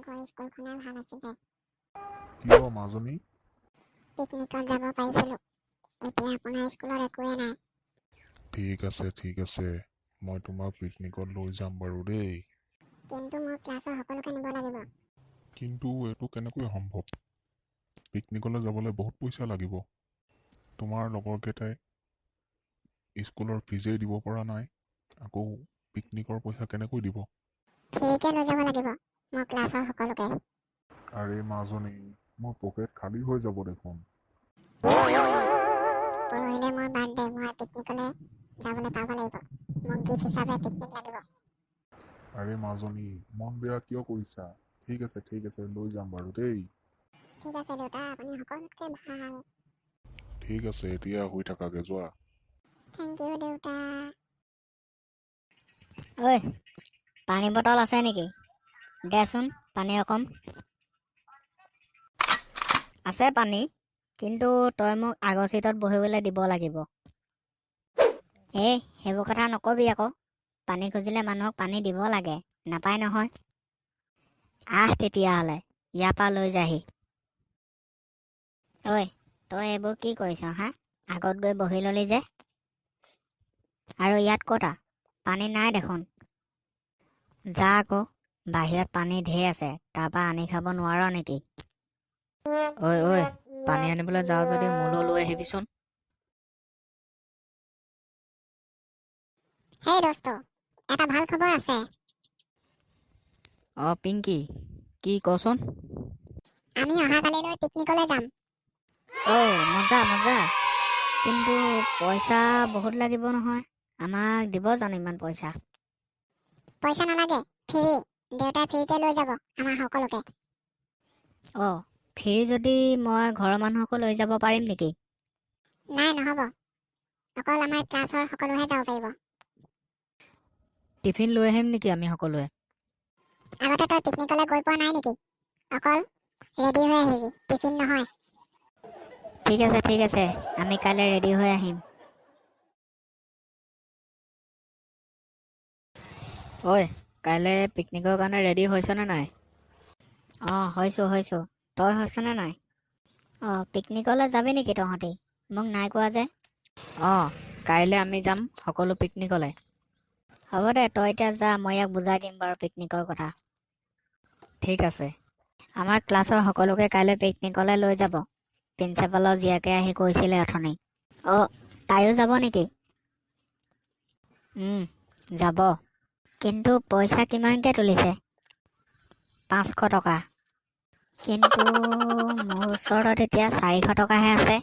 আপোনালোকৰ স্কুলখনে ভাল আছিলে। কিয় মাজনী? পিকনিকত যাব পাৰিছিলোঁ। এতিয়া আপোনাৰ স্কুলত একোৱে নাই। ঠিক আছে মই তোমাক পিকনিকত লৈ যাম বাৰু দেই। কিন্তু মোৰ ক্লাছৰ সকলোকে নিব লাগিব। কিন্তু এইটো কেনেকৈ সম্ভৱ? পিকনিকলৈ যাবলৈ বহুত পইচা লাগিব। তোমাৰ লগৰকেইটাই স্কুলৰ ফিজেই দিব পৰা নাই, আকৌ পিকনিকৰ পইচা কেনেকৈ দিব? ফ্ৰীকে লৈ যাব লাগিব মোৰ ক্লাছৰ সকলোকে। আৰে মাজনী, মোৰ পকেট খালী হৈ যাব দেখোন। পৰহিলে মোৰ বাৰ্থডে, মই পিকনিকলৈ যাবলৈ পাব লাগিব। মোক গিফ্ট হিচাপে পিকনিক লাগিব। আৰে মাজনী, মন বেয়া কিয় কৰিছা? ঠিক আছে লৈ যাম বাৰু দেই। ঠিক আছে দেউতা, আপুনি সকলোতকৈ ভাল। ঠিক আছে, এতিয়া শুই থাকাগে যোৱা। থেংক ইউ দেউতা। ঐ, পানী বটল আছে নেকি? দেচোন পানী অকণ। আছে পানী, কিন্তু তই মোক আগৰ চিটত বহিবলৈ দিব লাগিব। সেইবোৰ কথা নকবি আকৌ। পানী খুজিলে মানুহক পানী দিব লাগে, নাপায় নহয়। তেতিয়াহ'লে ইয়াৰ পৰা লৈ যাহি। ঐ, তই এইবোৰ কি কৰিছ হা? আগত গৈ বহি ললি যে। আৰু ইয়াত ক'তা পানী নাই দেখোন। যা আকৌ, বাহিৰত পানী ঢেৰ আছে, তাৰপৰা আনি খাব নোৱাৰ নেকি? ঐ, পানী আনিবলৈ যাওঁ যদি মোলৈ লৈ আহিবিচোন। হেই দোস্ত, এটা ভাল খবৰ আছে। পিংকি, কি কচোন? আমি অহাকালিলৈ পিকনিকলৈ যাম। মজা। কিন্তু পইচা বহুত লাগিব নহয়। আমাক দিব জানো ইমান পইচা? পইচা নালাগে, ফ্ৰী। দেউতাই ফ্ৰীতে লৈ যাব আমাৰ সকলোকে। ফ্ৰী যদি মই ঘৰৰ মানুহকো লৈ যাব পাৰিম নেকি? নাই, নহ'ব। অকল আমাৰ ক্লাছৰ সকলোহে যাব পাৰিব। টিফিন লৈ আহিম নেকি আমি সকলোৱে? আগতে তই পিকনিকলৈ গৈ পোৱা নাই নেকি? অকল ৰেডি হৈ আহিবি, টিফিন নহয়। ঠিক আছে, আমি কাইলৈ ৰেডি হৈ আহিম। ঐ, কাইলৈ পিকনিকৰ কাৰণে ৰেডি হৈছনে নাই? হৈছোঁ। তই হৈছনে নাই? পিকনিকলৈ যাবি নেকি তহঁতি? মোক নাই কোৱা যে। কাইলৈ আমি যাম সকলো পিকনিকলৈ। হ'ব দে, তই এতিয়া যা, মই ইয়াক বুজাই দিম বাৰু পিকনিকৰ কথা। ঠিক আছে। আমাৰ ক্লাছৰ সকলোকে কাইলৈ পিকনিকলৈ লৈ যাব। প্ৰিন্সিপালৰ জীয়েকে আহি কৈছিলে অথনি। তাইও যাব নেকি? যাব। কিন্তু পইচা কিমানকৈ তুলিছে? 500 টকা। কিন্তু মোৰ ওচৰত এতিয়া 400 টকাহে আছে।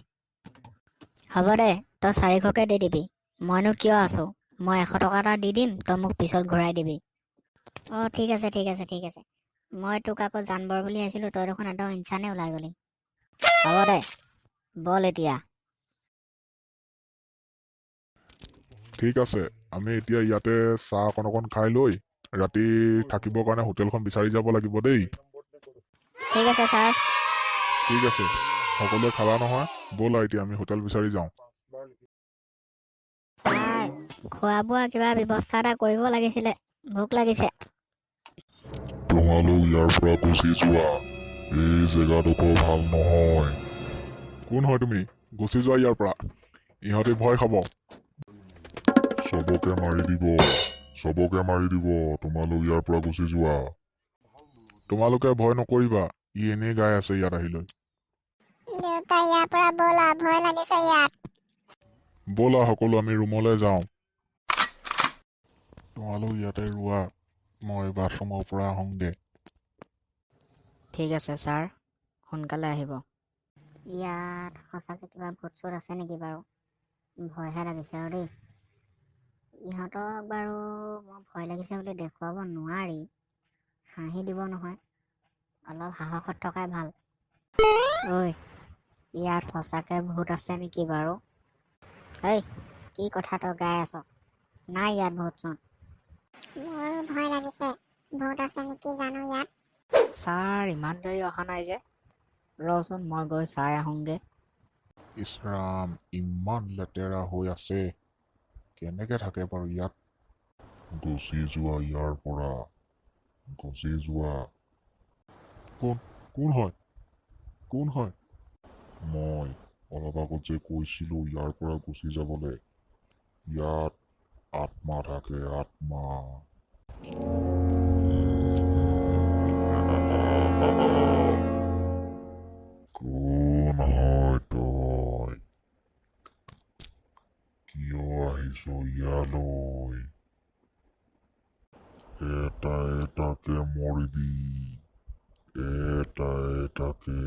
হ'ব দে, তই 400কে দি দিবি। মইনো কিয় আছোঁ? মই 100 টকা এটা দি দিম, তই মোক পিছত ঘূৰাই দিবি। ঠিক আছে। মই তোক আকৌ জানবৰ বুলি আহিছিলোঁ, তই দেখোন একদম ইনচানে ওলাই গলি। হ'ব দে, বল এতিয়া। ঠিক আছে, আমি এতিয়া ইয়াতে চাহ অকণ খাই লৈ ৰাতি থাকিবৰ কাৰণে হোটেলখন বিচাৰি যাব লাগিব দেই। ঠিক আছে ছাৰ। ঠিক আছে, সকলোৱে খালা নহয়? ব'লা এতিয়া আমি হোটেল বিচাৰি যাওঁ। ছাৰ, খোৱা বোৱা কিবা ব্যৱস্থা এটা কৰিব লাগিছিলে, ভোক লাগিছে। তোমালোক ইয়াৰ পৰা গুচি যোৱা, এই জেগাডোখৰ ভাল নহয়। কোন হয় তুমি? গুচি যোৱা ইয়াৰ পৰা, ইহঁতে ভয় খাব। চবকে মাৰি দিব, তোমালোক ইয়াৰ পৰা গুচি যোৱা। তোমালোকে ভয় নকৰিবা, ই এনেই গাই আছে ইয়াত আহিলৈ। দেউতা, ইয়াৰ পৰা ব'লা, ভয় লাগিছে ইয়াত। ব'লা সকলো আমি ৰুমলৈ যাওঁ। তোমালোক ইয়াতে ৰোৱা, মই বাথৰুমৰ পৰা আহোঁগৈ। ঠিক আছে ছাৰ, সোনকালে আহিব। ইয়াত সঁচাকৈ কিবা ভূত চোট আছে নেকি বাৰু? ভয়হে লাগিছে আৰু দেই। ইহঁতক বাৰু মোৰ ভয় লাগিছে বুলি দেখুৱাব নোৱাৰি, হাঁহি দিব নহয়। অলপ সাহসত থকাই ভাল। ইয়াত সঁচাকৈ ভূত আছে নেকি বাৰু? কি কথা তই গাই আছ? নাই ইয়াত ভূত চোট। মোৰ ভয় লাগিছে, ভূত আছে নেকি জানো ইয়াত। ছাৰ ইমান দেৰি অহা নাই যে? ৰচোন মই গৈ চাই আহোঁগৈ। ইছ ৰাম, ইমান লেতেৰা হৈ আছে, কেনেকে থাকে বাৰু ইয়াত? গুচি যোৱা ইয়াৰ পৰা, গুচি যোৱা। কোন কোন হয় কোন হয় মই অলপ আগত যে কৈছিলো ইয়াৰ পৰা গুচি যাবলৈ ইয়াত আত্মা থাকে আত্মা কোন হয় তই কিয় আহিছ ইয়ালৈ এটা এটাকে মৰিবি এটা এটাকে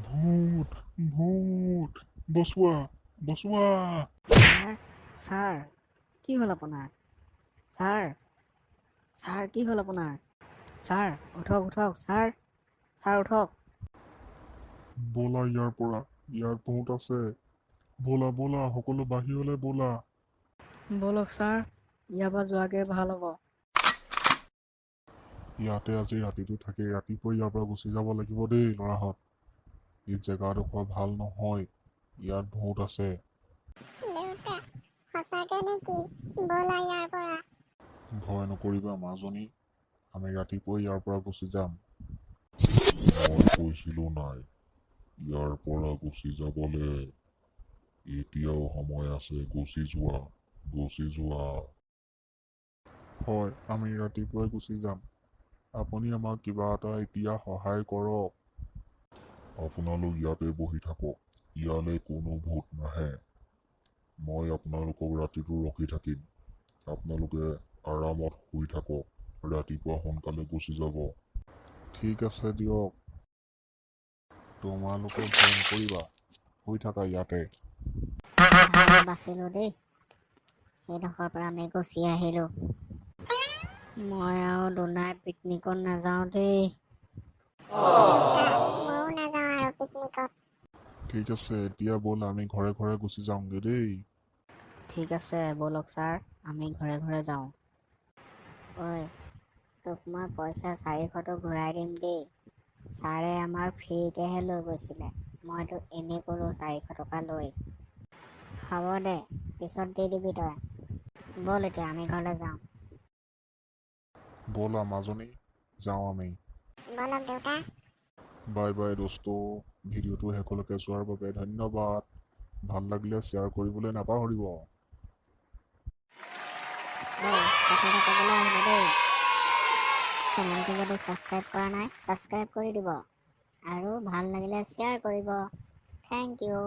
ভূত ভূত বচোৱা বচোৱা ছাৰ কি হ'ল আপোনাৰ ছাৰ কি হ'ল আপোনাৰ ছাৰ উঠক ছাৰ উঠক ব'লা ইয়াৰ পৰা ইয়াত ভূত আছে ব'লা ব'লা সকলো বাহিৰলৈ ব'লা ব'লক ছাৰ ইয়াৰ পৰা যোৱাগে ভাল হ'ব ইয়াতে আজি ৰাতিটো থাকি ৰাতিপুৱা ইয়াৰ পৰা গুচি যাব লাগিব দেই ল'ৰাহঁত এই জেগাডোখৰ ভাল নহয় ইয়াত ভূত আছে দেউতা সঁচাকে নেকি ব'লা ইয়াৰ পৰা ভয় নকৰিবা মাজনী আমি ৰাতিপুৱা ইয়াৰ পৰা গুচি যাম মই কৈছিলো নাই ইয়াৰ পৰা গুচি যাবলৈ এতিয়াও সময় আছে গুচি যোৱা হয় আমি ৰাতিপুৱাই গুচি যাম আপুনি আমাক কিবা এটা এতিয়া সহায় কৰক আপোনালোক ইয়াতে বহি থাকক ইয়ালৈ কোনো ভূত নাহে মই আপোনালোকক ৰাতিটো ৰখি থাকিম আপোনালোকে আৰামত শুই থাকক ৰাতিপুৱা সোনকালে গুচি যাব ঠিক আছে দিয়ক তোমালোকে ভয় নকৰিবা শুই থাকা ইয়াতে বাচিলো দেই সেইডোখৰৰ পৰা আমি গুচি আহিলো মই আৰু দুনাই পিকনিকত নাযাওঁ দেই ময়ো নাযাওঁ আৰু পিকনিকত ঠিক আছে এতিয়া ব'ল আমি ঘৰে ঘৰে গুচি যাওঁগে দেই ঠিক আছে ব'লক ছাৰ আমি ঘৰে ঘৰে যাওঁ ঐ তোক মই পইচা 400টো ঘূৰাই দিম দেই ছাৰে আমাৰ ফ্ৰীকেহে লৈ গৈছিলে মইতো এনেই ক'লোঁ 400 টকা লৈ হ'ব দে পিছত দি দিবি তই ব'ল এতিয়া আমি ঘৰলৈ যাওঁ ব'লা মাজনী যাওঁ আমি ব'লক দেউতা বাই বাই দোস্ত ভিডিঅ'টো শেষলৈকে চোৱাৰ বাবে ধন্যবাদ ভাল লাগিলে শ্বেয়াৰ কৰিবলৈ নাপাহৰিব কথা এটা ক'বলৈ আহিব দেই চেনেলটো যদি ছাবস্ক্ৰাইব কৰা নাই ছাবস্ক্ৰাইব কৰি দিব আৰু ভাল লাগিলে শ্বেয়াৰ কৰিব থেংক ইউ